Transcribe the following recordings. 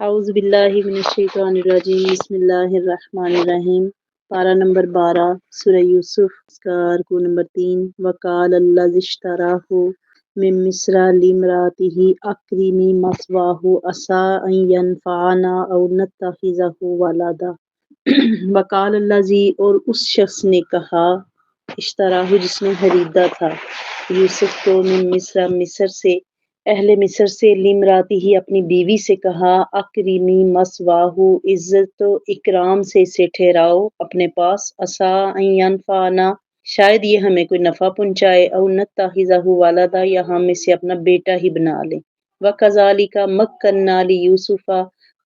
اعوذ باللہ من الشیطان الرجیم بسم اللہ الرحمن الرحیم پارہ نمبر 12 سورہ یوسف کا رکوع نمبر 3 وقال الذی اشتراہ من مصر لامرأته اکرمی مثواہ عسیٰ ان ینفعنا او نتخذہ ولدا وقال الذی اور اس شخص نے کہا اشتراہ جس نے خریدا تھا یوسف کو من مصر سے اہل مصر سے لامرأتہ ہی اپنی بیوی سے کہا اکرمی مثواہ عزت و اکرام سے اسے ٹھہراؤ اپنے پاس عسیٰ ان ینفعنا شاید یہ ہمیں کوئی نفع پہنچائے او نتخذہ ولدا یا ہم اسے اپنا بیٹا ہی بنا لیں وکذالک مکننا لیوسف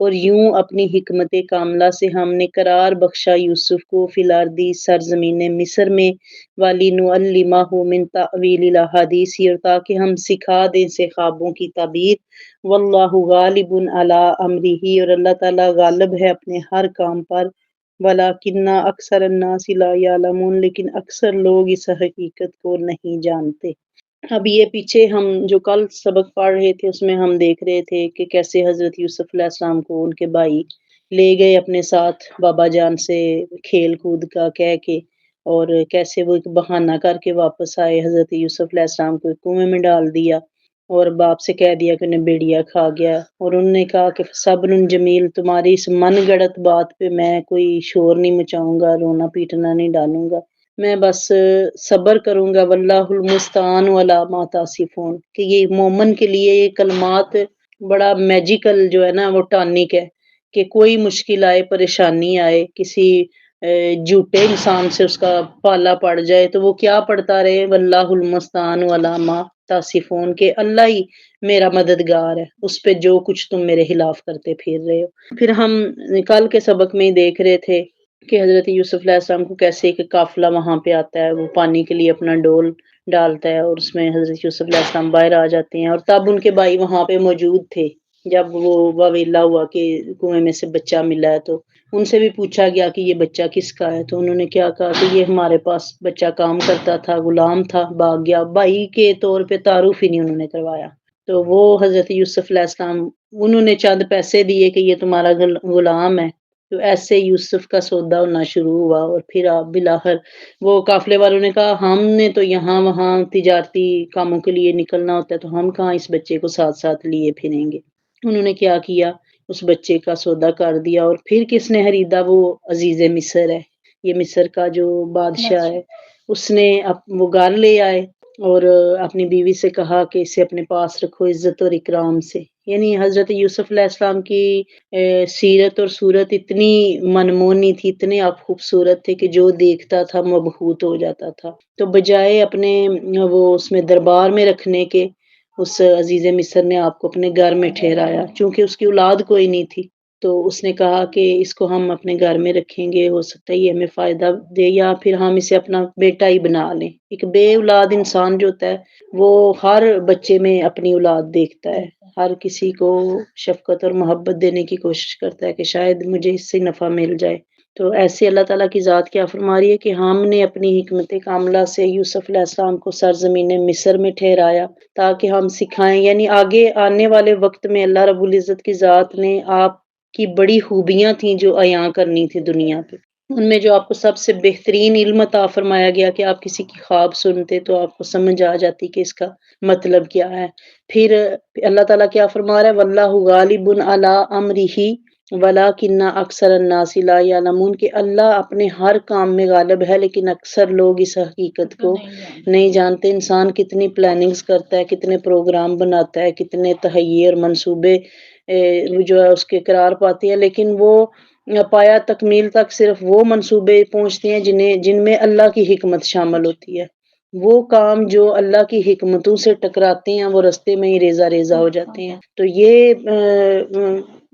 اور یوں اپنی حکمت کاملہ سے ہم نے قرار بخشا یوسف کو فی الارض سرزمین مصر میں وَلِنُعَلِّمَهُ مِن تَأْوِیلِ الْأَحَادِیث اور تاکہ ہم سکھا دیں سے خوابوں کی تعبیر واللہ غالب علی امرہ اور اللہ تعالیٰ غالب ہے اپنے ہر کام پر ولیکن اکثر الناس لا یعلمون لیکن اکثر لوگ اس حقیقت کو نہیں جانتے۔ اب یہ پیچھے ہم جو کل سبق پڑھ رہے تھے اس میں ہم دیکھ رہے تھے کہ کیسے حضرت یوسف علیہ السلام کو ان کے بھائی لے گئے اپنے ساتھ بابا جان سے کھیل کود کا کہہ کے، اور کیسے وہ ایک بہانہ کر کے واپس آئے، حضرت یوسف علیہ السلام کو ایک کنویں میں ڈال دیا اور باپ سے کہہ دیا کہ انہیں بیڑیا کھا گیا، اور انہوں نے کہا کہ صبر جمیل، تمہاری اس من گڑت بات پہ میں کوئی شور نہیں مچاؤں گا، رونا پیٹنا نہیں ڈالوں گا، میں بس صبر کروں گا، واللہ المستعان علی ما تصفون، کہ یہ مومن کے لیے یہ کلمات بڑا میجیکل جو ہے نا وہ ٹانک ہے کہ کوئی مشکل آئے، پریشانی آئے، کسی جھوٹے انسان سے اس کا پالا پڑ جائے تو وہ کیا پڑھتا رہے، واللہ المستعان علی ما تصفون، کہ اللہ ہی میرا مددگار ہے اس پہ جو کچھ تم میرے خلاف کرتے پھر رہے ہو۔ پھر ہم کل کے سبق میں ہی دیکھ رہے تھے کہ حضرت یوسف علیہ السلام کو کیسے ایک قافلہ وہاں پہ آتا ہے، وہ پانی کے لیے اپنا ڈول ڈالتا ہے اور اس میں حضرت یوسف علیہ السلام باہر آ جاتے ہیں، اور تب ان کے بھائی وہاں پہ موجود تھے جب وہ واویلا ہوا کہ کنویں میں سے بچہ ملا ہے، تو ان سے بھی پوچھا گیا کہ یہ بچہ کس کا ہے، تو انہوں نے کیا کہا کہ یہ ہمارے پاس بچہ کام کرتا تھا، غلام تھا، بھاگ گیا، بھائی کے طور پہ تعارف ہی نہیں انہوں نے کروایا۔ تو وہ حضرت یوسف علیہ السلام انہوں نے چند پیسے دیے کہ یہ تمہارا غلام ہے، تو ایسے یوسف کا سودا ہونا شروع ہوا، اور پھر آپ بالآخر وہ قافلے والوں نے کہا ہم نے تو یہاں وہاں تجارتی کاموں کے لیے نکلنا ہوتا ہے، تو ہم کہاں اس بچے کو ساتھ ساتھ لیے پھریں گے۔ انہوں نے کیا کیا، اس بچے کا سودا کر دیا، اور پھر کس نے خریدا، وہ عزیز مصر ہے، یہ مصر کا جو بادشاہ ہے، اس نے وہ گھر لے آئے اور اپنی بیوی سے کہا کہ اسے اپنے پاس رکھو عزت اور اکرام سے۔ یعنی حضرت یوسف علیہ السلام کی سیرت اور صورت اتنی منمونی تھی، اتنے آپ خوبصورت تھے کہ جو دیکھتا تھا مبہوت ہو جاتا تھا، تو بجائے اپنے وہ اس میں دربار میں رکھنے کے، اس عزیز مصر نے آپ کو اپنے گھر میں ٹھہرایا، چونکہ اس کی اولاد کوئی نہیں تھی، تو اس نے کہا کہ اس کو ہم اپنے گھر میں رکھیں گے، ہو سکتا ہے یہ ہمیں فائدہ دے یا پھر ہم اسے اپنا بیٹا ہی بنا لیں۔ ایک بے اولاد انسان جو ہوتا ہے وہ ہر بچے میں اپنی اولاد دیکھتا ہے، ہر کسی کو شفقت اور محبت دینے کی کوشش کرتا ہے کہ شاید مجھے اس سے نفع مل جائے۔ تو ایسے اللہ تعالیٰ کی ذات کیا فرما رہی ہے کہ ہم نے اپنی حکمت کاملہ سے یوسف علیہ السلام کو سرزمین مصر میں ٹھہرایا تاکہ ہم سکھائیں، یعنی آگے آنے والے وقت میں اللہ رب العزت کی ذات نے آپ کی بڑی خوبیاں تھیں جو عیاں کرنی تھی دنیا پہ، ان میں جو آپ کو سب سے بہترین علم عطا فرمایا گیا کہ آپ کسی کی خواب سنتے تو آپ کو سمجھ آ جاتی کہ اس کا مطلب کیا ہے۔ پھر اللہ تعالیٰ کیا فرما رہا ہے، واللہ غالب علی امرہ ولیکن اکثر الناس لا یعلمون، کہ اللہ اپنے ہر کام میں غالب ہے لیکن اکثر لوگ اس حقیقت کو نہیں جانتے۔ انسان کتنی پلاننگز کرتا ہے، کتنے پروگرام بناتا ہے، کتنے تہیے اور منصوبے جو ہے اس کے قرار پاتے ہیں، لیکن وہ پایا تکمیل تک صرف وہ منصوبے پہنچتے ہیں جن میں اللہ کی حکمت شامل ہوتی ہے۔ وہ کام جو اللہ کی حکمتوں سے ٹکراتے ہیں وہ رستے میں ہی ریزہ ریزہ ہو جاتے ہیں۔ تو یہ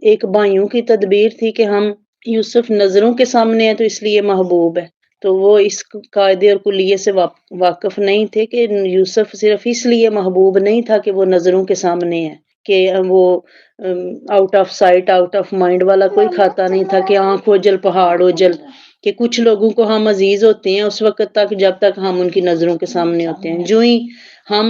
ایک بھائیوں کی تدبیر تھی کہ ہم یوسف نظروں کے سامنے ہیں تو اس لیے محبوب ہے، تو وہ اس قاعدے اور کلیے سے واقف نہیں تھے کہ یوسف صرف اس لیے محبوب نہیں تھا کہ وہ نظروں کے سامنے ہے، کہ وہ out of sight out of mind والا کوئی کھاتا نہیں تھا کہ آنکھ اوجل پہاڑ اوجل، کہ کچھ لوگوں کو ہم عزیز ہوتے ہیں اس وقت تک جب تک ہم ان کی نظروں کے سامنے ہوتے ہیں، جو ہی ہم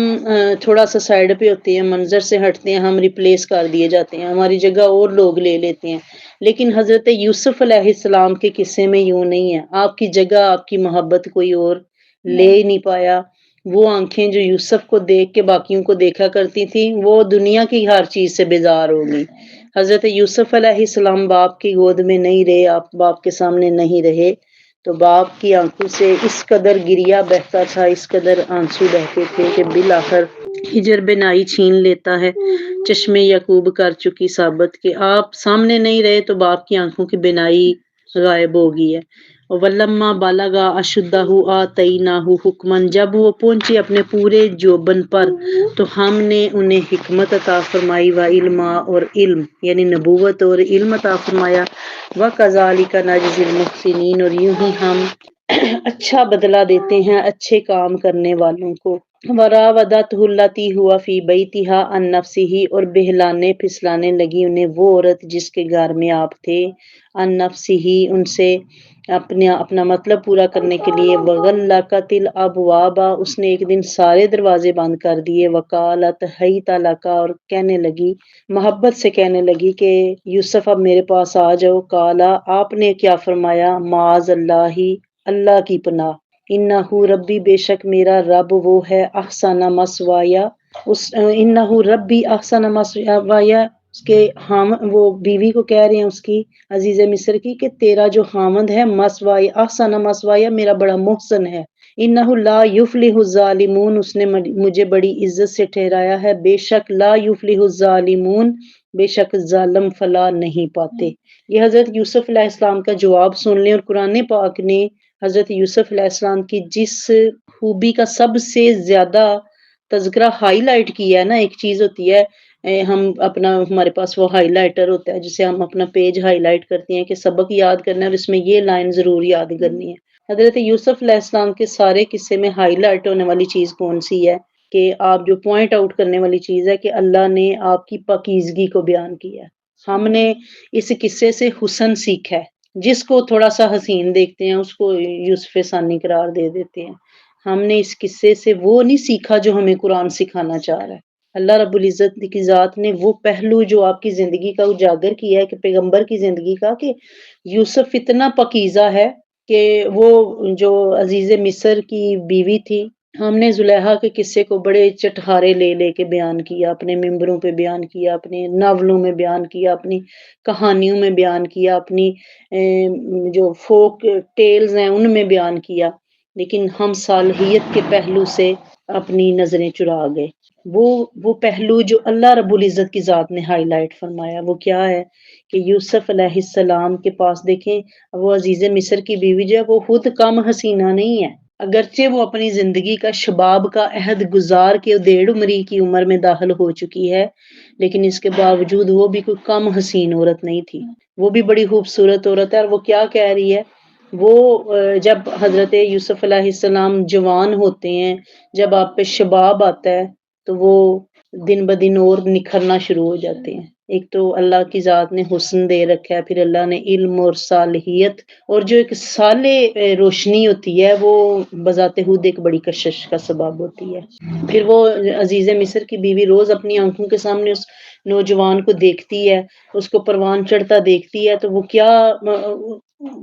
تھوڑا سا سائڈ پہ ہوتے ہیں، منظر سے ہٹتے ہیں، ہم ریپلیس کر دیے جاتے ہیں، ہماری جگہ اور لوگ لے لیتے ہیں۔ لیکن حضرت یوسف علیہ السلام کے قصے میں یوں نہیں ہے، آپ کی جگہ آپ کی محبت کوئی اور لے ہی نہیں پایا۔ وہ آنکھیں جو یوسف کو دیکھ کے باقیوں کو دیکھا کرتی تھی وہ دنیا کی ہر چیز سے بیزار ہو گئی۔ حضرت یوسف علیہ السلام باپ کی گود میں نہیں رہے، آپ باپ کے سامنے نہیں رہے، تو باپ کی آنکھوں سے اس قدر گریا بہتا تھا، اس قدر آنسو بہتے تھے کہ بالآخر ہجر بنائی چھین لیتا ہے، چشمے یعقوب کر چکی ثابت کہ آپ سامنے نہیں رہے تو باپ کی آنکھوں کی بینائی غائب ہو گئی ہے۔ ولما بالغا اشدہ آتیناہ حکمن، جب وہ پہنچے اپنے پورے جوبن پر تو ہم نے انہیں حکمت عطا فرمائی، و علما اور علم یعنی نبوت اور علم عطا فرمایا، وکذالک نجزی المحسنین اور یوں ہی ہم اچھا بدلہ دیتے ہیں اچھے کام کرنے والوں کو۔ وراودتہ التی ہوا فی بیتہا عن نفسہ، اور بہلانے پھسلانے لگی انہیں وہ عورت جس کے گھر میں آپ تھے، عن نفسہ ان سے اپنا مطلب پورا کرنے کے لیے، وغلقت الابواب اس نے ایک دن سارے دروازے بند کر دیے، وقالت حیت لک اور کہنے لگی محبت سے کہنے لگی کہ یوسف اب میرے پاس آ جاؤ، قالا آپ نے کیا فرمایا، معاذ اللہ اللہ کی پناہ، انہ ربی بے شک میرا رب وہ ہے، احسن مثوایا انہ ربی احسن مثوایا، اس کے وہ بیوی کو کہہ رہے ہیں اس کی عزیز مصر کی کہ تیرا جو خامند ہے مسوایا احسن مسوایا میرا بڑا محسن ہے، انہ لا یفلح الظالمون اس نے مجھے بڑی عزت سے ٹھہرایا ہے، بے شک لا یفلح الظالمون بے شک ظالم فلاح نہیں پاتے۔ یہ حضرت یوسف علیہ السلام کا جواب سن لیں، اور قرآن پاک نے حضرت یوسف علیہ السلام کی جس خوبی کا سب سے زیادہ تذکرہ ہائی لائٹ کیا ہے نا، ایک چیز ہوتی ہے ہم ہمارے پاس وہ ہائی لائٹر ہوتا ہے جسے ہم اپنا پیج ہائی لائٹ کرتے ہیں کہ سبق یاد کرنا ہے اور اس میں یہ لائن ضرور یاد کرنی ہے۔ حضرت یوسف علیہ السلام کے سارے قصے میں ہائی لائٹ ہونے والی چیز کون سی ہے کہ آپ جو پوائنٹ آؤٹ کرنے والی چیز ہے کہ اللہ نے آپ کی پاکیزگی کو بیان کیا ہے۔ ہم نے اس قصے سے حسن سیکھا ہے، جس کو تھوڑا سا حسین دیکھتے ہیں اس کو یوسف ثانی قرار دے دیتے ہیں۔ ہم نے اس قصے سے وہ نہیں سیکھا جو ہمیں قرآن سکھانا چاہ رہا ہے۔ اللہ رب العزت کی ذات نے وہ پہلو جو آپ کی زندگی کا اجاگر کیا ہے کہ پیغمبر کی زندگی کا، کہ یوسف اتنا پاکیزہ ہے کہ وہ جو عزیز مصر کی بیوی تھی، ہم نے زلیخا کے قصے کو بڑے چٹخارے لے لے کے بیان کیا، اپنے ممبروں پہ بیان کیا، اپنے ناولوں میں بیان کیا، اپنی کہانیوں میں بیان کیا، اپنی جو فوک ٹیلز ہیں ان میں بیان کیا، لیکن ہم صالحیت کے پہلو سے اپنی نظریں چرا گئے۔ وہ پہلو جو اللہ رب العزت کی ذات نے ہائی لائٹ فرمایا وہ کیا ہے کہ یوسف علیہ السلام کے پاس دیکھیں وہ عزیز مصر کی بیوی جو ہے وہ خود کم حسینہ نہیں ہے، اگرچہ وہ اپنی زندگی کا شباب کا عہد گزار کے 1.5 عمری کی عمر میں داخل ہو چکی ہے، لیکن اس کے باوجود وہ بھی کوئی کم حسین عورت نہیں تھی، وہ بھی بڑی خوبصورت عورت ہے۔ اور وہ کیا کہہ رہی ہے، وہ جب حضرت یوسف علیہ السلام جوان ہوتے ہیں، جب آپ پہ شباب آتا ہے تو وہ دن بدن اور نکھرنا شروع ہو جاتے ہیں۔ ایک تو اللہ کی ذات نے حسن دے رکھا ہے، پھر اللہ نے علم اور صالحیت، اور جو ایک صالح روشنی ہوتی ہے وہ بذات خود ایک بڑی کشش کا سبب ہوتی ہے۔ پھر وہ عزیز مصر کی بیوی روز اپنی آنکھوں کے سامنے اس نوجوان کو دیکھتی ہے، اس کو پروان چڑھتا دیکھتی ہے، تو وہ کیا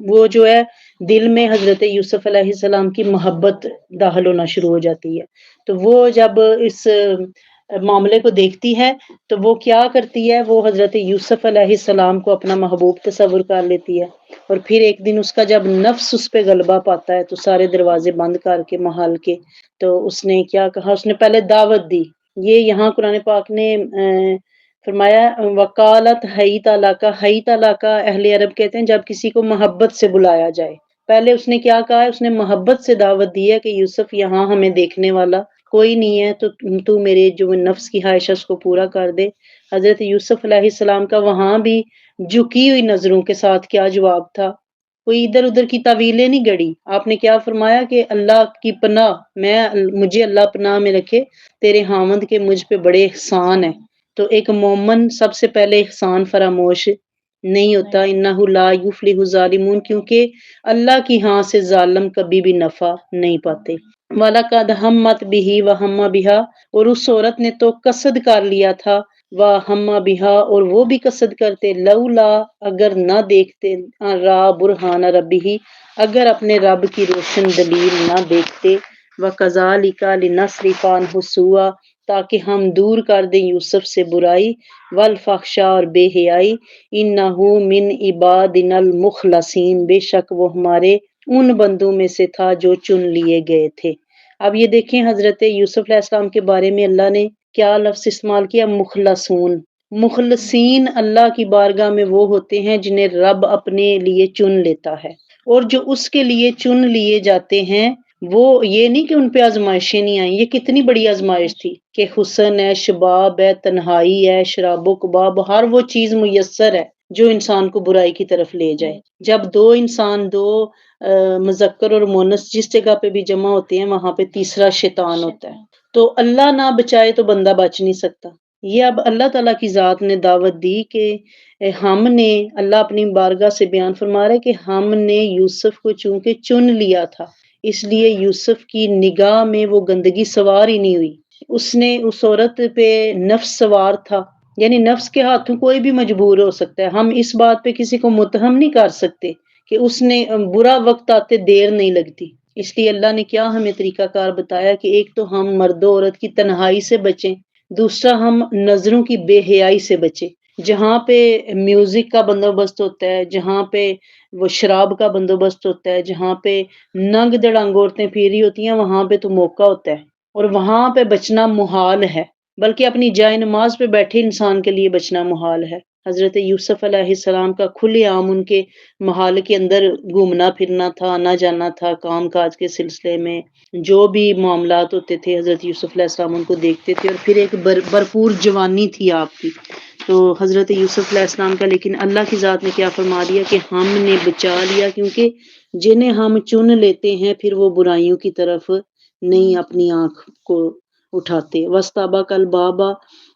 وہ جو ہے دل میں حضرت یوسف علیہ السلام کی محبت داخل ہونا شروع ہو جاتی ہے۔ تو وہ جب اس معاملے کو دیکھتی ہے تو وہ کیا کرتی ہے، وہ حضرت یوسف علیہ السلام کو اپنا محبوب تصور کر لیتی ہے، اور پھر ایک دن اس کا جب نفس اس پہ غلبہ پاتا ہے تو سارے دروازے بند کر کے محل کے، تو اس نے کیا کہا، اس نے پہلے دعوت دی۔ یہ یہاں قرآن پاک نے فرمایا وکالت حیت علاقہ، حیت علاقہ اہل عرب کہتے ہیں جب کسی کو محبت سے بلایا جائے۔ پہلے اس نے کیا کہا ہے، اس نے محبت سے دعوت دی ہے کہ یوسف یہاں ہمیں دیکھنے والا کوئی نہیں ہے، تو میرے جو نفس کی خواہش ہے اس کو پورا کر دے۔ حضرت یوسف علیہ السلام کا وہاں بھی جھکی ہوئی نظروں کے ساتھ کیا جواب تھا، کوئی ادھر ادھر کی تعویلیں نہیں گڑی۔ آپ نے کیا فرمایا کہ اللہ کی پناہ، مجھے اللہ پناہ میں رکھے، تیرے خاوند کے مجھ پہ بڑے احسان ہیں۔ تو ایک مومن سب سے پہلے احسان فراموش نہیں ہوتا، انہ لا یفلح الظالمون، کیونکہ اللہ کی ہاں سے ظالم کبھی بھی نفع نہیں پاتے۔ وَلَقَدْ هَمَّتْ بِهِ وَهَمَّ بِهَا، اور اس عورت نے تو قصد کر لیا تھا، وَهَمَّ بِهَا، اور وہ بھی قصد کرتے، لولا، اگر نہ دیکھتے، را برہان ربہ، اگر اپنے رب کی روشن دلیل نہ دیکھتے، وَكَذَلِكَ لِنَصْرِفَ عَنْهُ السُّوءَ، تاکہ ہم دور کر دیں یوسف سے برائی، والفحشاء، اور بے حیائی، انہ من عبادنا المخلصین، بے شک وہ ہمارے ان بندوں میں سے تھا جو چن لیے گئے تھے۔ اب یہ دیکھیں حضرت یوسف علیہ السلام کے بارے میں اللہ نے کیا لفظ استعمال کیا، مخلصون۔ مخلصین اللہ کی بارگاہ میں وہ ہوتے ہیں جنہیں رب اپنے لیے چن لیتا ہے، اور جو اس کے لیے چن لیے جاتے ہیں وہ یہ نہیں کہ ان پہ آزمائشیں نہیں آئیں، یہ کتنی بڑی آزمائش تھی کہ حسن ہے، شباب ہے، تنہائی ہے، شراب و کباب، ہر وہ چیز میسر ہے جو انسان کو برائی کی طرف لے جائے۔ جب دو انسان، دو مذکر اور مونس جس جگہ پہ بھی جمع ہوتے ہیں وہاں پہ تیسرا شیطان ہوتا ہے، تو اللہ نہ بچائے تو بندہ بچ نہیں سکتا۔ یہ اب اللہ تعالیٰ کی ذات نے دعوت دی کہ ہم نے، اللہ اپنی بارگاہ سے بیان فرما رہا ہے کہ ہم نے یوسف کو چونکہ چن لیا تھا، اس لیے یوسف کی نگاہ میں وہ گندگی سوار ہی نہیں ہوئی، اس نے اس عورت پہ نفس سوار تھا، یعنی نفس کے ہاتھوں کوئی بھی مجبور ہو سکتا ہے، ہم اس بات پہ کسی کو متہم نہیں کر سکتے کہ اس نے، برا وقت آتے دیر نہیں لگتی، اس لیے اللہ نے کیا ہمیں طریقہ کار بتایا کہ ایک تو ہم مرد و عورت کی تنہائی سے بچیں، دوسرا ہم نظروں کی بے حیائی سے بچیں، جہاں پہ میوزک کا بندوبست ہوتا ہے، جہاں پہ وہ شراب کا بندوبست ہوتا ہے، جہاں پہ ننگ دڑنگ عورتیں پھیری ہوتی ہیں، وہاں پہ تو موقع ہوتا ہے اور وہاں پہ بچنا محال ہے، بلکہ اپنی جائے نماز پہ بیٹھے انسان کے لیے بچنا محال ہے۔ حضرت یوسف علیہ السلام کا کھلے عام ان کے محال کے اندر گھومنا پھرنا تھا، آنا جانا تھا، کام کاج کے سلسلے میں جو بھی معاملات ہوتے تھے حضرت یوسف علیہ السلام ان کو دیکھتے تھے، اور پھر ایک بھرپور جوانی تھی آپ کی، تو حضرت یوسف علیہ السلام کا، لیکن اللہ کی ذات نے کیا فرما دیا کہ ہم نے بچا لیا، کیونکہ جنہیں ہم چن لیتے ہیں پھر وہ برائیوں کی طرف نہیں اپنی آنکھ کو اٹھاتے۔ وستابا کل بابا،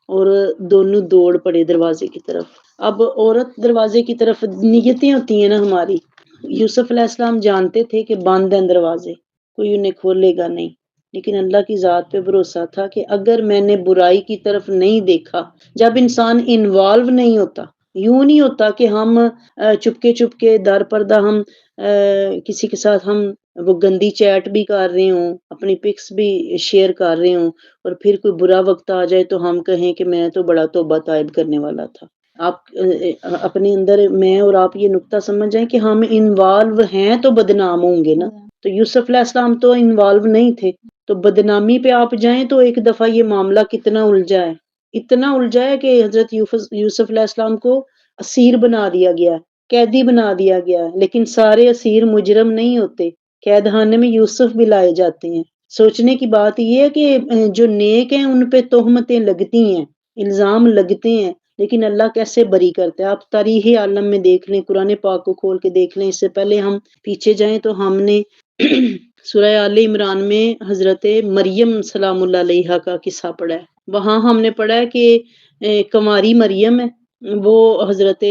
اور دونوں دوڑ پڑے دروازے کی طرف۔ اب عورت دروازے کی طرف، نیتیں ہوتی ہیں نا ہماری، یوسف علیہ السلام جانتے تھے کہ بند ہیں دروازے، کوئی انہیں کھولے گا نہیں، لیکن اللہ کی ذات پہ بھروسہ تھا کہ اگر میں نے برائی کی طرف نہیں دیکھا، جب انسان انوالو نہیں ہوتا، یوں نہیں ہوتا کہ ہم چپکے چپکے در پردہ ہم کسی کے ساتھ ہم وہ گندی چیٹ بھی کر رہے ہوں، اپنی پکس بھی شیئر کر رہے ہوں، اور پھر کوئی برا وقت آ جائے تو ہم کہیں کہ میں تو بڑا توبہ طائب کرنے والا تھا۔ آپ اپنے اندر، میں اور آپ یہ نقطہ سمجھ جائیں کہ ہم انوالو ہیں تو بدنام ہوں گے نا، تو یوسف علیہ السلام تو انوالو نہیں تھے، تو بدنامی پہ آپ جائیں تو ایک دفعہ یہ معاملہ کتنا الجھا ہے، اتنا الجھا ہے کہ حضرت یوسف علیہ السلام کو اسیر بنا دیا گیا، قیدی بنا دیا گیا، لیکن سارے اسیر مجرم نہیں ہوتے، قید خانے میں یوسف بھی لائے جاتے ہیں۔ سوچنے کی بات یہ ہے کہ جو نیک ہیں ان پہ تہمتیں لگتی ہیں، الزام لگتے ہیں، لیکن اللہ کیسے بری کرتا ہے۔ آپ تاریخ عالم میں دیکھ لیں، قرآن پاک کو کھول کے دیکھ لیں، اس سے پہلے ہم پیچھے جائیں تو ہم نے سورہ آل عمران میں حضرت مریم سلام اللہ علیہا کا قصہ پڑھا ہے، وہاں ہم نے پڑھا ہے کہ کنواری مریم ہے، وہ حضرت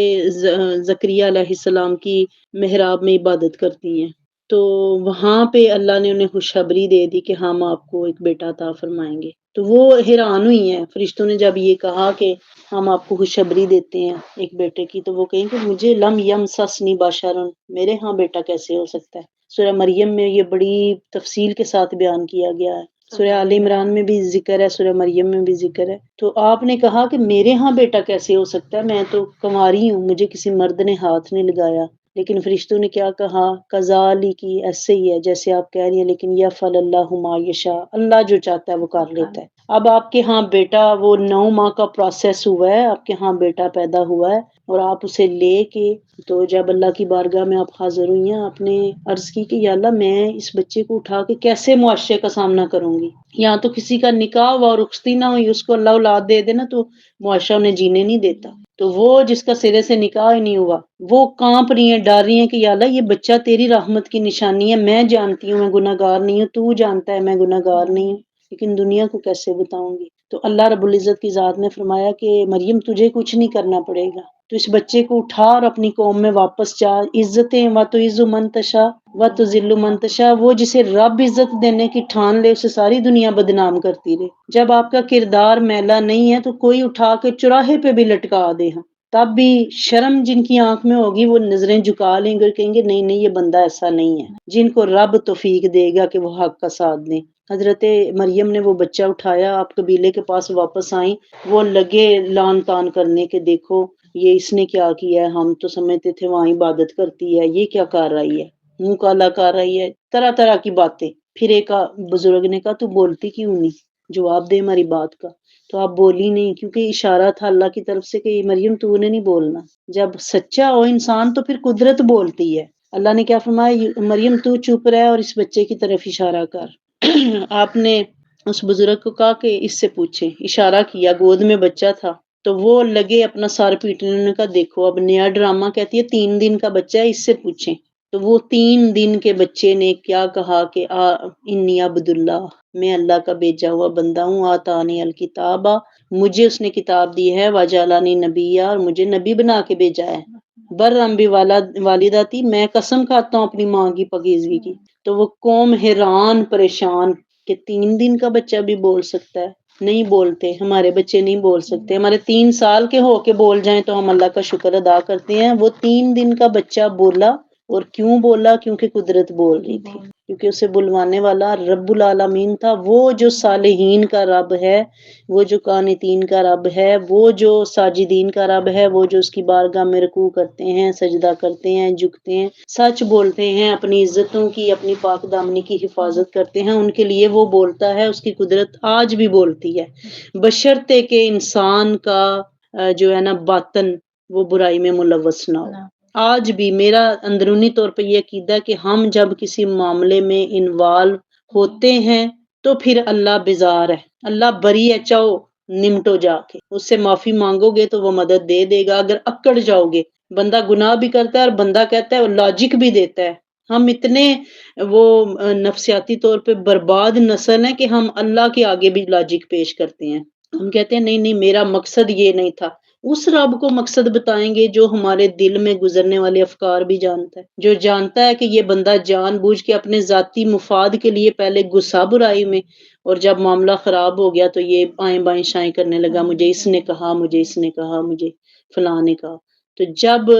زکریا علیہ السلام کی محراب میں عبادت کرتی ہیں، تو وہاں پہ اللہ نے انہیں خوشخبری دے دی کہ ہم آپ کو ایک بیٹا عطا فرمائیں گے، تو وہ حیران ہوئی ہیں فرشتوں نے جب یہ کہا کہ ہم آپ کو خوشخبری دیتے ہیں ایک بیٹے کی، تو وہ کہیں کہ مجھے لم یمسسنی بشر، میرے ہاں بیٹا کیسے ہو سکتا ہے۔ سورہ مریم میں یہ بڑی تفصیل کے ساتھ بیان کیا گیا ہے، سورہ آل عمران میں بھی ذکر ہے، سورہ مریم میں بھی ذکر ہے، تو آپ نے کہا کہ میرے ہاں بیٹا کیسے ہو سکتا ہے، میں تو کنواری ہوں، مجھے کسی مرد نے ہاتھ نہیں لگایا، لیکن فرشتوں نے کیا کہا، کذالک، ایسے ہی ہے جیسے آپ کہہ رہی ہیں، لیکن یفعل اللہ ما یشاء، اللہ جو چاہتا ہے وہ کر لیتا ہے۔ اب آپ کے ہاں بیٹا، وہ 9 ماہ کا پروسیس ہوا ہے، آپ کے ہاں بیٹا پیدا ہوا ہے، اور آپ اسے لے کے، تو جب اللہ کی بارگاہ میں آپ حاضر ہوئی ہیں، آپ نے عرض کی کہ یا اللہ میں اس بچے کو اٹھا کے کیسے معاشرے کا سامنا کروں گی، یہاں تو کسی کا نکاح ہوا اور رخصتی نہ ہوئی، اس کو اللہ اولاد دے دینا تو معاشرہ انہیں جینے نہیں دیتا، تو وہ جس کا سرے سے نکاح ہی نہیں ہوا، وہ کانپ رہی ہیں، ڈر رہی ہیں کہ یا اللہ یہ بچہ تیری رحمت کی نشانی ہے، میں جانتی ہوں میں گناہ گار نہیں ہوں، تو جانتا ہے میں گناہ گار نہیں ہوں، لیکن دنیا کو کیسے بتاؤں گی۔ تو اللہ رب العزت کی ذات نے فرمایا کہ مریم تجھے کچھ نہیں کرنا پڑے گا، تو اس بچے کو اٹھا اور اپنی قوم میں واپس جا. عزتیں و تو عز منتشا و تو ذل منتشا، وہ جسے رب عزت دینے کی ٹھان لے اسے ساری دنیا بدنام کرتی رہے. جب آپ کا کردار میلا نہیں ہے تو کوئی اٹھا کے چوراہے پہ بھی لٹکا دے. ہاں تب بھی شرم جن کی آنکھ میں ہوگی وہ نظریں جھکا لیں گے اور کہیں گے نہیں نہیں یہ بندہ ایسا نہیں ہے. جن کو رب توفیق دے گا کہ وہ حق کا ساتھ دیں. حضرت مریم نے وہ بچہ اٹھایا، آپ قبیلے کے پاس واپس آئیں، وہ لگے لان تان کرنے کے دیکھو یہ اس نے کیا کیا ہے، ہم تو سمجھتے تھے وہاں عبادت کرتی ہے، یہ کیا کر رہی ہے، منہ کالا کر رہی ہے، طرح طرح کی باتیں. پھر ایک بزرگ نے کہا تو بولتی کیوں نہیں، جواب دے ہماری بات کا. تو آپ بولی نہیں کیونکہ اشارہ تھا اللہ کی طرف سے کہ مریم تو نے نہیں بولنا. جب سچا ہو انسان تو پھر قدرت بولتی ہے. اللہ نے کیا فرمایا، مریم تو چپ رہ اور اس بچے کی طرف اشارہ کر. آپ نے اس بزرگ کو کہا کہ اس سے پوچھیں، اشارہ کیا، گود میں بچہ تھا. تو وہ لگے اپنا سار پیٹنے، انہوں نے کہا دیکھو اب نیا ڈرامہ، کہتی ہے 3 دن کا بچہ ہے، اس سے پوچھیں. تو وہ 3 دن کے بچے نے کیا کہا کہ انی عبداللہ، میں اللہ کا بھیجا ہوا بندہ ہوں، آتانی الکتابہ، مجھے اس نے کتاب دی ہے، وجالانی نبیہ، اور مجھے نبی بنا کے بھیجا ہے. برم بھی والدہ تھی، میں قسم کھاتا ہوں اپنی ماں کی پاکیزگی کی. تو وہ قوم حیران پریشان کہ 3 دن کا بچہ بھی بول سکتا ہے. نہیں بولتے، ہمارے بچے نہیں بول سکتے، ہمارے 3 سال کے ہو کے بول جائیں تو ہم اللہ کا شکر ادا کرتے ہیں. وہ 3 دن کا بچہ بولا، اور کیوں بولا؟ کیونکہ قدرت بول رہی تھی، کیونکہ اسے بلوانے والا رب العالمین تھا، وہ جو صالحین کا رب ہے، وہ جو قانتین کا رب ہے، وہ جو ساجدین کا رب ہے، وہ جو اس کی بارگاہ میں رکوع کرتے ہیں، سجدہ کرتے ہیں، جھکتے ہیں، سچ بولتے ہیں، اپنی عزتوں کی، اپنی پاک دامنی کی حفاظت کرتے ہیں، ان کے لیے وہ بولتا ہے. اس کی قدرت آج بھی بولتی ہے، بشرطے کہ انسان کا جو ہے نا باطن وہ برائی میں ملوث نہ ہو. آج بھی میرا اندرونی طور پہ یہ عقیدہ ہے کہ ہم جب کسی معاملے میں انوالو ہوتے ہیں تو پھر اللہ بیزار ہے، اللہ بری ہے، چاہو نمٹو جا کے، اس سے معافی مانگو گے تو وہ مدد دے دے گا. اگر اکڑ جاؤ گے، بندہ گناہ بھی کرتا ہے اور بندہ کہتا ہے اور لاجک بھی دیتا ہے. ہم اتنے وہ نفسیاتی طور پہ برباد نسل ہیں کہ ہم اللہ کے آگے بھی لاجک پیش کرتے ہیں. ہم کہتے ہیں نہیں نہیں میرا مقصد یہ نہیں تھا. اس رب کو مقصد بتائیں گے جو ہمارے دل میں گزرنے والے افکار بھی جانتا ہے، جو جانتا ہے کہ یہ بندہ جان بوجھ کے اپنے ذاتی مفاد کے لیے پہلے غصہ برائی میں، اور جب معاملہ خراب ہو گیا تو یہ آئیں بائیں شائیں کرنے لگا، مجھے اس نے کہا، مجھے اس نے کہا، مجھے فلاں نے کہا. تو جب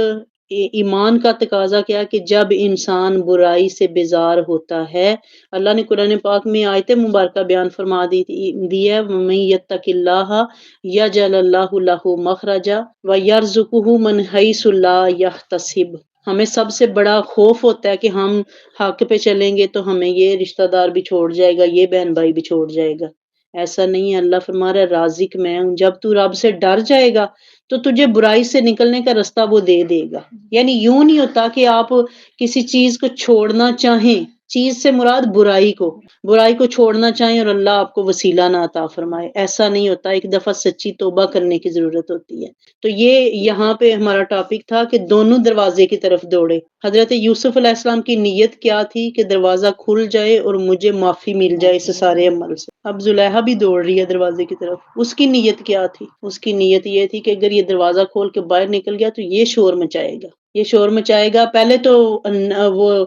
ایمان کا تقاضا کیا کہ جب انسان برائی سے بیزار ہوتا ہے، اللہ نے قرآن پاک میں آیت مبارکہ بیان فرما دی ہے، وَمَن یتق اللہ یجعل اللہ لہ مخرجا ویرزقہ من حیث لا یحتسب. ہمیں سب سے بڑا خوف ہوتا ہے کہ ہم حق پہ چلیں گے تو ہمیں یہ رشتہ دار بھی چھوڑ جائے گا، یہ بہن بھائی بھی چھوڑ جائے گا. ایسا نہیں ہے، اللہ فرما رہا ہے رازق میں ہوں. جب تو رب سے ڈر جائے گا تو تجھے برائی سے نکلنے کا راستہ وہ دے دے گا. یعنی یوں نہیں ہوتا کہ آپ کسی چیز کو چھوڑنا چاہیں، چیز سے مراد برائی کو چھوڑنا چاہیں اور اللہ آپ کو وسیلہ نہ عطا فرمائے، ایسا نہیں ہوتا. ایک دفعہ سچی توبہ کرنے کی ضرورت ہوتی ہے. تو یہ یہاں پہ ہمارا ٹاپک تھا کہ دونوں دروازے کی طرف دوڑے. حضرت یوسف علیہ السلام کی نیت کیا تھی کہ دروازہ کھل جائے اور مجھے معافی مل جائے اس سارے عمل سے. اب زلیخا بھی دوڑ رہی ہے دروازے کی طرف. اس کی نیت کیا تھی؟ اس کی نیت یہ تھی کہ اگر یہ دروازہ کھول کے باہر نکل گیا تو یہ شور مچائے گا، یہ شور مچائے گا. پہلے تو وہ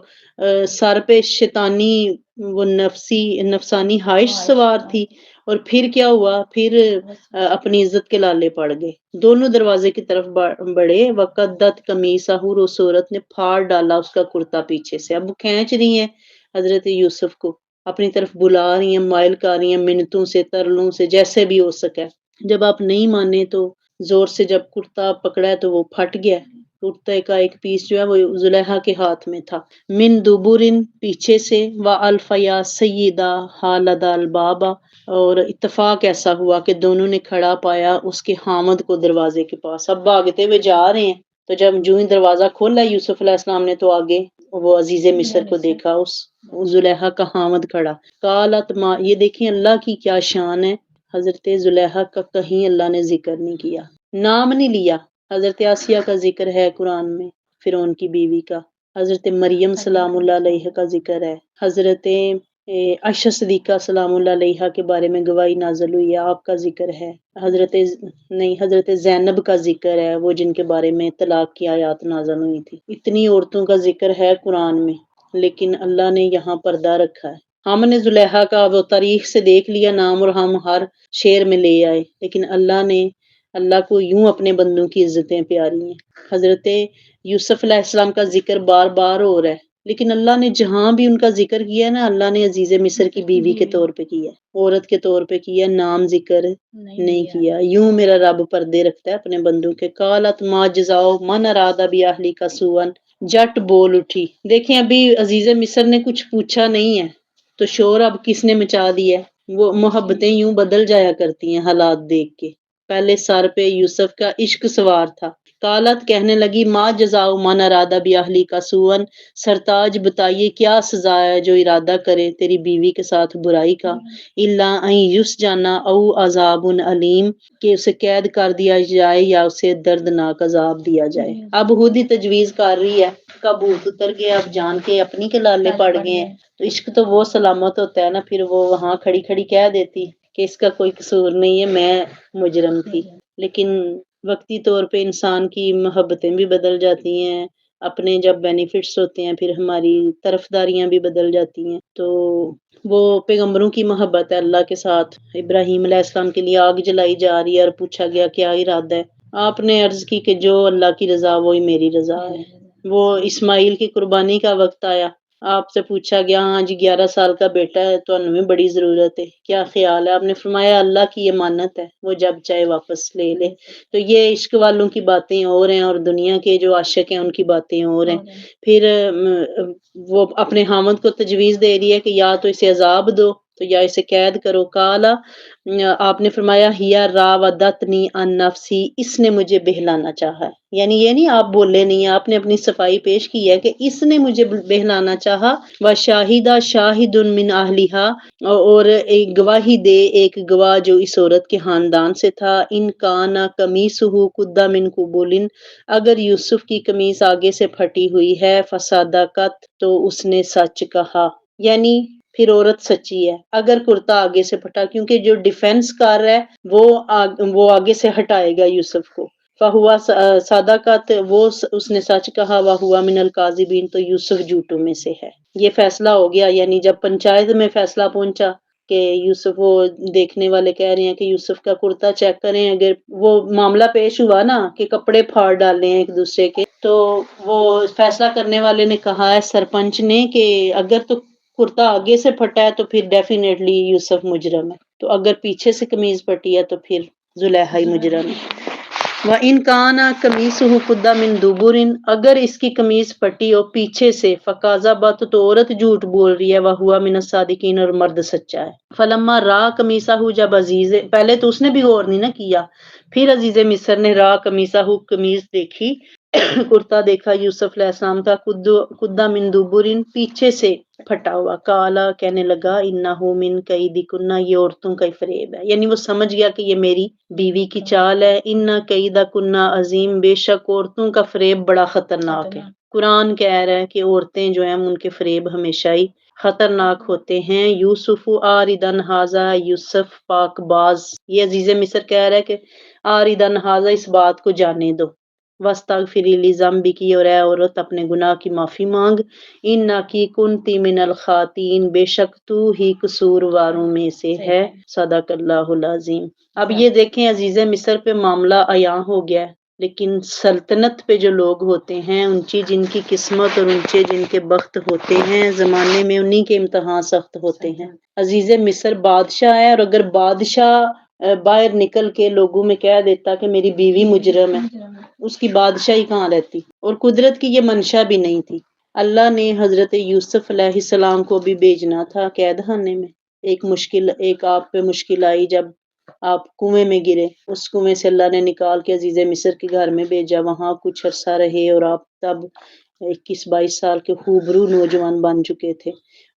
سر پہ شیطانی وہ نفسانی خواہش سوار تھی، اور پھر کیا ہوا، پھر اپنی عزت کے لالے پڑ گئے. دونوں دروازے کی طرف بڑھے. وقدت قمیصہ، اس عورت نے پھاڑ ڈالا اس کا کرتا پیچھے سے. اب وہ کھینچ رہی ہیں حضرت یوسف کو، اپنی طرف بلا رہی ہیں، مائل کر رہی ہیں، منتوں سے، ترلوں سے، جیسے بھی ہو سکے. جب آپ نہیں مانے تو زور سے جب کرتا پکڑا ہے تو وہ پھٹ گیا. کرتے کا ایک پیس جو ہے وہ زلیخا کے ہاتھ میں تھا. من دبرن، پیچھے سے، والفیا سیدہ حالد البابا، اور اتفاق ایسا ہوا کہ دونوں نے کھڑا پایا اس کے خامد کو دروازے کے پاس. اب بھاگتے ہوئے جا رہے ہیں تو جب جو ہی دروازہ کھولا یوسف علیہ السلام نے تو آگے وہ عزیز مصر کو دیکھا، اس زلیخا کا خامد کھڑا. قالت ما، یہ دیکھیں اللہ کی کیا شان ہے. حضرت زلیخا کا کہیں اللہ نے ذکر نہیں کیا، نام نہیں لیا. حضرت آسیہ کا ذکر ہے قرآن میں، فرعون کی بیوی کا. حضرت مریم سلام اللہ علیہ کا ذکر ہے. حضرت عائشہ صدیقہ سلام اللہ علیہا کے بارے میں گواہی نازل ہوئی ہے، آپ کا ذکر ہے، حضرت زینب کا ذکر ہے، وہ جن کے بارے میں طلاق کی آیات نازل ہوئی تھی۔ اتنی عورتوں کا ذکر ہے قرآن میں، لیکن اللہ نے یہاں پردہ رکھا ہے۔ ہم نے زلیخا کا وہ تاریخ سے دیکھ لیا نام اور ہم ہر شعر میں لے آئے، لیکن اللہ کو یوں اپنے بندوں کی عزتیں پیاری ہیں۔ حضرت یوسف علیہ السلام کا ذکر بار بار ہو رہا ہے، لیکن اللہ نے جہاں بھی ان کا ذکر کیا ہے نا، اللہ نے عزیز مصر کی بیوی کے طور پہ کیا ہے، عورت کے طور پہ کیا، نام ذکر نہیں کیا۔ یوں میرا رب پردے رکھتا ہے اپنے بندوں کے۔ قالت ما جزاؤ من اراد باہلک سوءا، جٹ بول اٹھی۔ دیکھیں ابھی عزیز مصر نے کچھ پوچھا نہیں ہے، تو شور اب کس نے مچا دیا ہے؟ وہ محبتیں یوں بدل جایا کرتی ہیں حالات دیکھ کے۔ پہلے سر پہ یوسف کا عشق سوار تھا۔ قالت کہنے لگی ما جزاؤ من اراد باہلک سوءا، سرتاج بتائیے کیا سزا ہے جو ارادہ کرے تیری بیوی کے ساتھ برائی کا، الا ان یسجنا او عذاب علیم، کہ اسے قید کر دیا جائے یا اسے دردناک عذاب دیا جائے۔ اب خود ہی تجویز کر رہی ہے، کا بھوت اتر گیا، اب جان کے اپنی کے لالے پڑ گئے ہیں۔ تو عشق تو وہ سلامت ہوتا ہے نا، پھر وہ وہاں کھڑی کھڑی کہہ دیتی کہ اس کا کوئی قصور نہیں ہے، میں مجرم تھی۔ لیکن وقتی طور پہ انسان کی محبتیں بھی بدل جاتی ہیں، اپنے جب بینیفٹس ہوتے ہیں پھر ہماری طرفداریاں بھی بدل جاتی ہیں۔ تو وہ پیغمبروں کی محبت ہے اللہ کے ساتھ۔ ابراہیم علیہ السلام کے لیے آگ جلائی جا رہی ہے اور پوچھا گیا کیا ارادہ ہے، آپ نے عرض کی کہ جو اللہ کی رضا وہی میری رضا ہے۔ وہ اسماعیل کی قربانی کا وقت آیا، آپ سے پوچھا گیا ہاں جی 11 سال کا بیٹا ہے تو ہمیں بڑی ضرورت ہے، کیا خیال ہے؟ آپ نے فرمایا اللہ کی امانت ہے، وہ جب چاہے واپس لے لے۔ تو یہ عشق والوں کی باتیں اور ہیں، اور دنیا کے جو عاشق ہیں ان کی باتیں اور ہیں۔ پھر وہ اپنے خامد کو تجویز دے رہی ہے کہ یا تو اسے عذاب دو تو یا اسے قید کرو۔ کالا، آپ نے فرمایا ہیا راودتنی عن نفسی، اس نے مجھے بہلانا چاہا ہے، یعنی یہ نہیں آپ بولے نہیں، آپ نے اپنی صفائی پیش کی ہے کہ اس نے مجھے بہلانا چاہا۔ وشاہدہ شاہد من اہلہا، اور ایک گواہی دے ایک گواہ جو اس عورت کے خاندان سے تھا۔ ان کان قمیصہ قد من قبل، اگر یوسف کی قمیص آگے سے پھٹی ہوئی ہے، فصدقت، تو اس نے سچ کہا، یعنی پھر عورت سچی ہے اگر کرتا آگے سے پھٹا، کیونکہ جو ڈیفینس کر رہا ہے وہ آگے سے ہٹائے گا یوسف کو۔ فہوا صادقت، اس نے سچ کہا، وہوا من الکاذبین، تو یوسف جھوٹوں میں سے ہے۔ یہ فیصلہ ہو گیا، یعنی جب پنچایت میں فیصلہ پہنچا کہ یوسف، وہ دیکھنے والے کہہ رہے ہیں کہ یوسف کا کرتا چیک کریں، اگر وہ معاملہ پیش ہوا نا کہ کپڑے پھاڑ ڈالے ہیں ایک دوسرے کے، تو وہ فیصلہ کرنے والے نے کہا ہے سرپنچ نے کہ اگر تو کرتا آگے سے پھٹا ہے تو پھر ڈیفینیٹلی یوسف مجرم ہے، تو اگر پیچھے سے قمیض پھٹی ہے تو پھر زلیخا ہی مجرم ہے۔ وَإِن كَانَ قَمِيصُهُ قُدَّ مِن دُبُرٍ، اگر اس کی قمیض پھٹی ہو پیچھے سے، فَكَذَبَتْ، تو عورت جھوٹ بول رہی ہے، وَهُوَ مِنَ الصَّادِقِينَ، اور مرد سچا ہے۔ فَلَمَّا رَأَىٰ قَمِيصَهُ، جب عزیز، پہلے تو اس نے بھی غور نہیں نہ کیا، پھر عزیز مصر نے رَأَىٰ قَمِيصَهُ، قمیض دیکھی، کرتا دیکھا یوسف علیہ السلام کا، قُدَّ مِن دُبُرٍ، پیچھے سے پھٹا ہوا، کالا، کہنے لگا انہ من کیدکن، یہ عورتوں کا فریب ہے، یعنی وہ سمجھ گیا کہ یہ میری بیوی کی چال ہے۔ ان کیدکن عظیم، بے شک عورتوں کا فریب بڑا خطرناک ہے۔ قرآن کہہ رہا ہے کہ عورتیں جو ہیں ان کے فریب ہمیشہ ہی خطرناک ہوتے ہیں۔ یوسف آردن ھذا، یوسف پاک باز، یہ عزیز مصر کہہ رہا ہے کہ آردن ھذا، اس بات کو جانے دو، وَاسْتَغْفِرِي لِذَنبِكِ، اور اے عورت اپنے گناہ کی معافی مانگ، اِنَّكِ كُنتِ مِنَ الْخَاطِئِينَ، بے شک تو ہی قصورواروں میں سے ہے۔ صدق اللہ العظیم۔ اب یہ دیکھیں عزیز مصر پہ معاملہ عیاں ہو گیا ہے، لیکن سلطنت پہ جو لوگ ہوتے ہیں، اونچی جن کی قسمت اور اونچے جن کے بخت ہوتے ہیں، زمانے میں انہی کے امتحان سخت ہوتے ہیں۔ عزیز مصر بادشاہ ہے، اور اگر بادشاہ باہر نکل کے لوگوں میں کہہ دیتا کہ میری بیوی مجرم ہے، اس کی بادشاہی کہاں رہتی؟ اور قدرت کی یہ منشا بھی نہیں تھی۔ اللہ نے حضرت یوسف علیہ السلام کو بھی بھیجنا تھا قید خانے میں۔ ایک آپ پہ مشکل آئی جب آپ کنویں میں گرے، اس کنویں سے اللہ نے نکال کے عزیز مصر کے گھر میں بھیجا، وہاں کچھ عرصہ رہے، اور آپ تب 21-22 سال کے خوبرو نوجوان بن چکے تھے،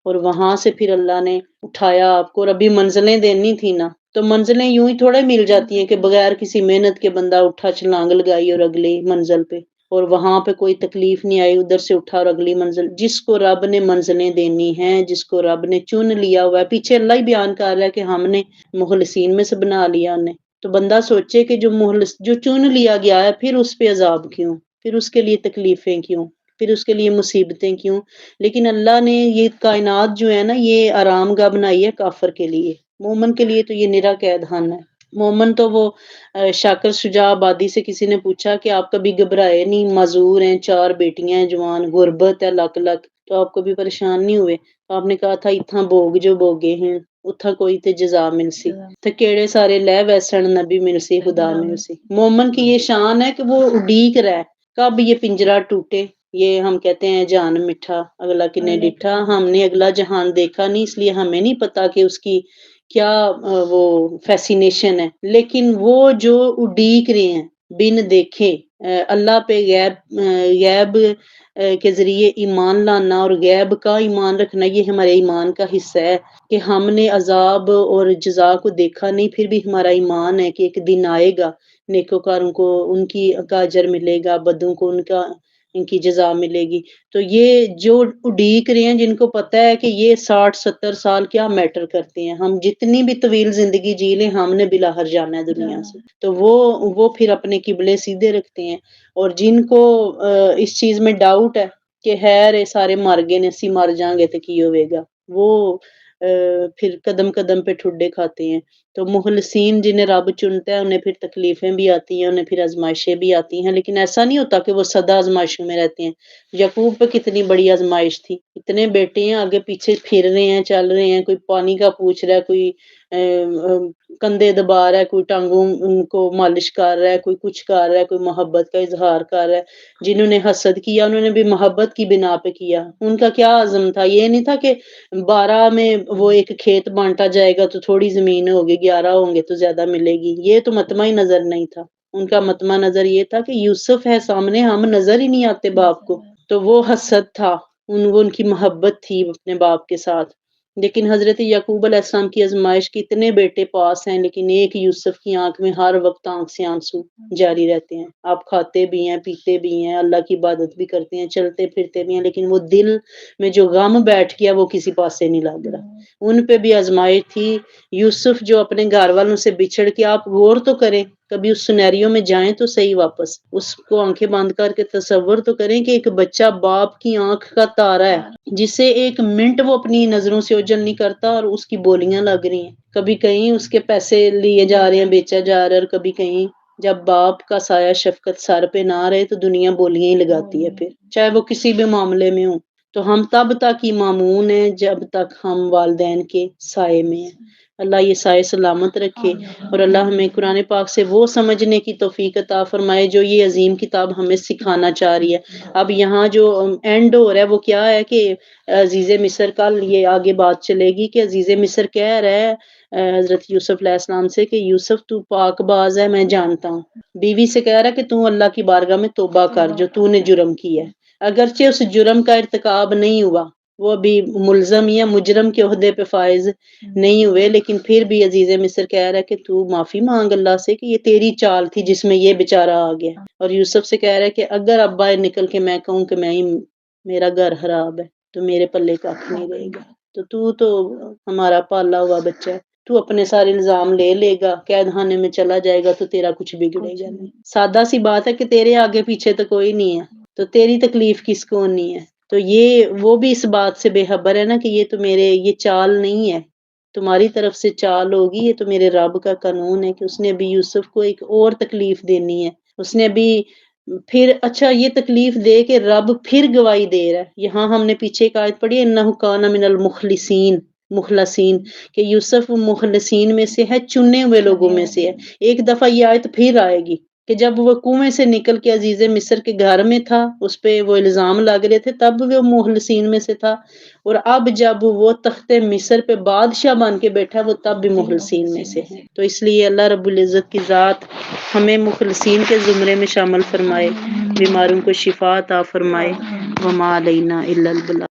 اور وہاں سے پھر اللہ نے اٹھایا آپ کو، اور ابھی منزلیں دینی تھی نا، تو منزلیں یوں ہی تھوڑے مل جاتی ہیں کہ بغیر کسی محنت کے بندہ اٹھا چھلانگ لگائی اور اگلی منزل پہ۔ اور وہاں پہ کوئی تکلیف نہیں آئی، ادھر سے اٹھا اور اگلی منزل۔ جس کو رب نے منزلیں دینی ہیں، جس کو رب نے چن لیا ہوا ہے، پیچھے اللہ ہی بیان کر رہا ہے کہ ہم نے مخلصین میں سے بنا لیا انہیں، تو بندہ سوچے کہ جو چن لیا گیا ہے، پھر اس پہ عذاب کیوں، پھر اس کے لیے تکلیفیں کیوں، پھر اس کے لیے مصیبتیں کیوں؟ لیکن اللہ نے یہ کائنات جو ہے نا، یہ آرام گاہ بنائی ہے کافر کے لیے، مومن کے لیے تو یہ نرا قید خانہ ہے۔ مومن تو وہ شاکر شجاع آبادی سے کسی نے پوچھا کہ آپ کبھی گھبرائے نہیں، معذور ہیں، 4 بیٹیاں ہیں جوان، غربت ہے لک لک، تو آپ کبھی پریشان نہیں ہوئے؟ تو آپ نے کہا تھا اتھاں بوگ جو بوگے ہیں اتھا کوئی تے جزا مل سی، تے کیڑے سارے لے ویسن نبی مل سی خدا مل سی۔ مومن کی یہ شان ہے کہ وہ اڈیک رہے کب یہ پنجرہ ٹوٹے۔ یہ ہم کہتے ہیں جان میٹھا اگلا کنے ڈٹھا، ہم نے اگلا جہان دیکھا نہیں، اس لیے ہمیں نہیں پتا کہ اس کی کیا وہ فیسینیشن ہے، لیکن وہ جو اڈیک رہے ہیں بن دیکھے، اللہ پہ غیب کے ذریعے ایمان لانا اور غیب کا ایمان رکھنا، یہ ہمارے ایمان کا حصہ ہے کہ ہم نے عذاب اور جزا کو دیکھا نہیں، پھر بھی ہمارا ایمان ہے کہ ایک دن آئے گا، نیکوکاروں کو ان کی کا اجر ملے گا، بدوں کو ان کی جزا ملے گی۔ تو یہ جو اڈیک رہے ہیں، جن کو پتہ ہے کہ یہ 60-70 سال کیا میٹر کرتے ہیں، ہم جتنی بھی طویل زندگی جی لیں ہم نے بلاہر جانا ہے دنیا سے، تو وہ پھر اپنے قبلے سیدھے رکھتے ہیں۔ اور جن کو اس چیز میں ڈاؤٹ ہے کہ ہے سارے مر گئے نے، اسی مر جائیں گے تو کی ہوئے گا، وہ پھر قدم قدم پہ ٹھڈے کھاتے ہیں۔ تو مخلصین جنہیں رب چنتا ہے انہیں پھر تکلیفیں بھی آتی ہیں، انہیں پھر آزمائشیں بھی آتی ہیں، لیکن ایسا نہیں ہوتا کہ وہ سدا آزمائشوں میں رہتے ہیں۔ یعقوب پہ کتنی بڑی آزمائش تھی، اتنے بیٹے ہیں، آگے پیچھے پھر رہے ہیں، چل رہے ہیں، کوئی پانی کا پوچھ رہا ہے، کوئی کندھے دبا رہا ہے، کوئی ٹانگوں کو مالش کر رہا ہے، کوئی کچھ کر رہا ہے، کوئی محبت کا اظہار کر رہا ہے۔ جنہوں نے حسد کیا انہوں نے بھی محبت کی بنا پہ کیا، ان کا کیا عزم تھا، یہ نہیں تھا کہ 12 میں وہ ایک کھیت بانٹا جائے گا تو تھوڑی زمین ہوگی، 11 ہوں گے تو زیادہ ملے گی، یہ تو مطمع ہی نظر نہیں تھا۔ ان کا مطمع نظر یہ تھا کہ یوسف ہے سامنے، ہم نظر ہی نہیں آتے باپ کو، تو وہ حسد تھا، ان کی محبت تھی اپنے باپ کے ساتھ۔ لیکن حضرت یعقوب علیہ السلام کی آزمائش کے اتنے بیٹے پاس ہیں، لیکن ایک یوسف کی آنکھ میں ہر وقت آنکھ سے آنسو جاری رہتے ہیں۔ آپ کھاتے بھی ہیں، پیتے بھی ہیں، اللہ کی عبادت بھی کرتے ہیں، چلتے پھرتے بھی ہیں، لیکن وہ دل میں جو غم بیٹھ گیا وہ کسی پاس سے نہیں لگ رہا۔ ان پہ بھی آزمائش تھی۔ یوسف جو اپنے گھر والوں سے بچھڑ کے، آپ غور تو کریں، کبھی اس سینیریو میں جائیں تو صحیح، واپس اس کو آنکھیں بند کر کے تصور تو کریں کہ ایک بچہ باپ کی آنکھ کا تارا ہے، جسے ایک منٹ وہ اپنی نظروں سے اوجھل نہیں کرتا، اور اس کی بولیاں لگ رہی ہیں، کبھی کہیں اس کے پیسے لیے جا رہے ہیں، بیچا جا رہا ہے، اور کبھی کہیں۔ جب باپ کا سایہ شفقت سر پہ نہ رہے تو دنیا بولیاں ہی لگاتی ہے، پھر چاہے وہ کسی بھی معاملے میں ہوں۔ تو ہم تب تک ہی مامون ہیں جب تک ہم والدین کے سائے میں ہیں۔ اللہ یہ سائے سلامت رکھے، اور اللہ ہمیں قرآن پاک سے وہ سمجھنے کی توفیق عطا فرمائے جو یہ عظیم کتاب ہمیں سکھانا چاہ رہی ہے۔ اب یہاں جو اینڈ ہو رہا ہے وہ کیا ہے کہ عزیز مصر، کل یہ آگے بات چلے گی کہ عزیز مصر کہہ رہا ہے حضرت یوسف علیہ السلام سے کہ یوسف تو پاک باز ہے، میں جانتا ہوں۔ بیوی سے کہہ رہا ہے کہ تو اللہ کی بارگاہ میں توبہ کر جو تو نے جرم کیا ہے، اگرچہ اس جرم کا ارتکاب نہیں ہوا، وہ ابھی ملزم یا مجرم کے عہدے پہ فائز نہیں ہوئے، لیکن پھر بھی عزیز مصر کہہ رہا ہے کہ تو معافی مانگ اللہ سے کہ یہ تیری چال تھی جس میں یہ بیچارہ آ گیا۔ اور یوسف سے کہہ رہا ہے کہ اگر ابا نکل کے میں کہوں کہ میرا گھر خراب ہے تو میرے پلے کھ نہیں رہے گا، تو ہمارا پالا ہوا بچہ ہے، تو اپنے سارے الزام لے گا، قید خانے میں چلا جائے گا تو تیرا کچھ بگڑے گا نہیں۔ سادہ سی بات ہے کہ تیرے آگے پیچھے تو کوئی نہیں ہے، تو تیری تکلیف کس کو نہیں ہے؟ تو وہ بھی اس بات سے بے خبر ہے نا کہ یہ چال نہیں ہے، تمہاری طرف سے چال ہوگی، یہ تو میرے رب کا قانون ہے کہ اس نے بھی یوسف کو ایک اور تکلیف دینی ہے، اس نے بھی پھر اچھا یہ تکلیف دے کے رب پھر گواہی دے رہا ہے۔ یہاں ہم نے پیچھے ایک آیت پڑھی ہے، انہ کان من المخلصین، کہ یوسف مخلصین میں سے ہے، چنے ہوئے لوگوں میں سے ہے۔ ایک دفعہ یہ آیت پھر آئے گی کہ جب وہ کنویں سے نکل کے عزیز مصر کے گھر میں تھا، اس پہ وہ الزام لگ رہے تھے، تب وہ مخلصین میں سے تھا، اور اب جب وہ تخت مصر پہ بادشاہ بن کے بیٹھا وہ تب بھی مخلصین میں سے ہے۔ تو اس لیے اللہ رب العزت کی ذات ہمیں مخلصین کے زمرے میں شامل فرمائے، بیماروں کو شفا عطا فرمائے، وما علینا الا البلاغ۔